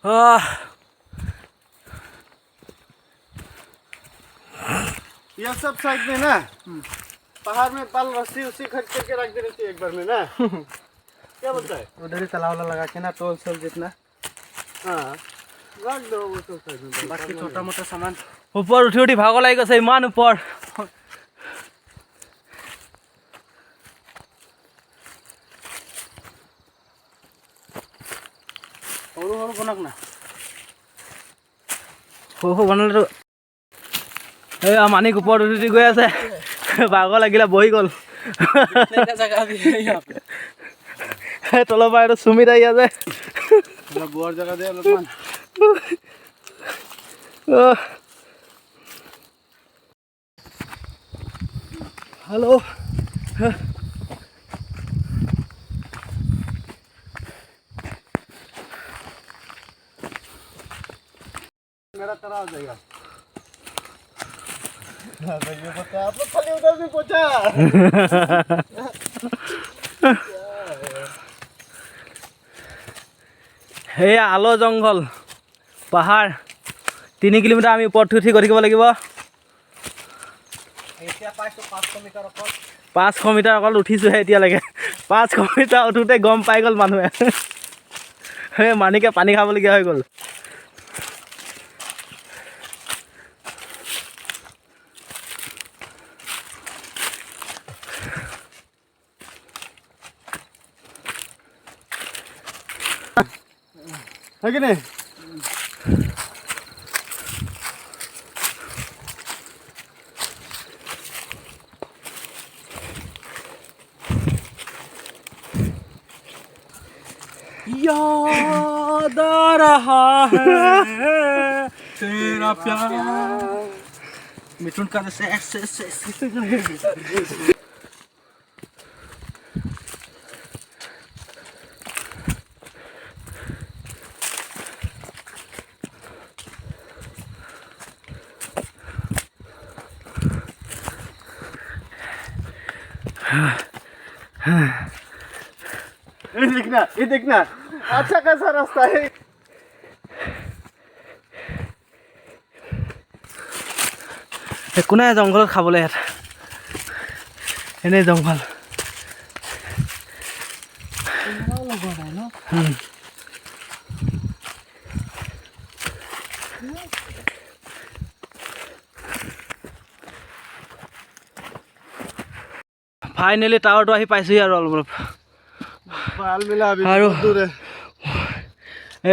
यह सब साइड में ना पहाड़ में बाल रस्सी उसी खट करके रख देनी चाहिए एक बार में ना। क्या बोलता है? उधर ही तलाव लगा के ना टोल सोल जितना हाँ रख दो वो सब साइड में। बाकी छोटा मोटा सामान ওপৰ উঠি উঠি ভাগৰ লাগি গৈছে ইমান ওপৰ। সৰু সৰু বনাওক না সৰু সৰু বনালেতো এই মানিক ওপৰত উঠি উঠি গৈ আছে ভাগৰ লাগিলে বহি গ'ল। তলৰ পৰা এইটো চুমিত আহি আছে। बोर जगह दे अलपमान। हेलो मेरा तरह आ जाएगा। ये बता आप लोग खाली उधर भी पहुंचा। এই আলো জংঘল পাহাৰ 3 কিলোমিটাৰ আমি ওপৰত উঠি গৈ থাকিব লাগিব। এতিয়া পাইছো 500 মিটাৰ অকল 500 মিটাৰ অকল উঠিছোহে এতিয়ালৈকে। 500 মিটাৰ উঠোতে গম পাই গ'ল মানুহে। হে মানিকে পানী খাবলগীয়া হৈ গ'ল। है कि नहीं? याद आ रहा है तेरा प्यार मिथुन का जैसे ये देखना अच्छा कैसा रास्ता है। একো নাই জংঘলত খাবলৈ ইয়াত এনেই জংঘল। ফাইনেলি টাৱাৰটো আহি পাইছোহি আৰু অলপ অলপ बाल मिला अभी हारो। बहुत दूर है।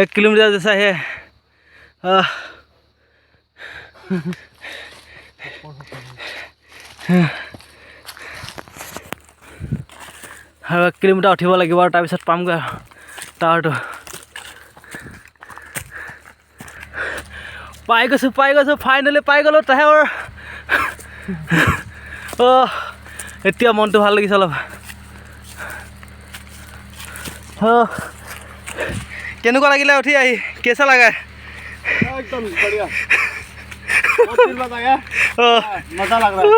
1 किलोमीटर जैसा है। আৰু 1 কিলোমিটাৰ উঠিব লাগিব আৰু তাৰপিছত পামগৈ টাৱাৰটো। পাই গৈছোঁ ফাইনেলি পাই গ'লোঁ টাৱাৰ। এতিয়া মনটো ভাল লাগিছে অলপ। কেনেকুৱা লাগিলে উঠি আহি কেঁচা লাগে? एकदम बढ़िया। बहुत दिन बाद आया। मजा लग रहा है।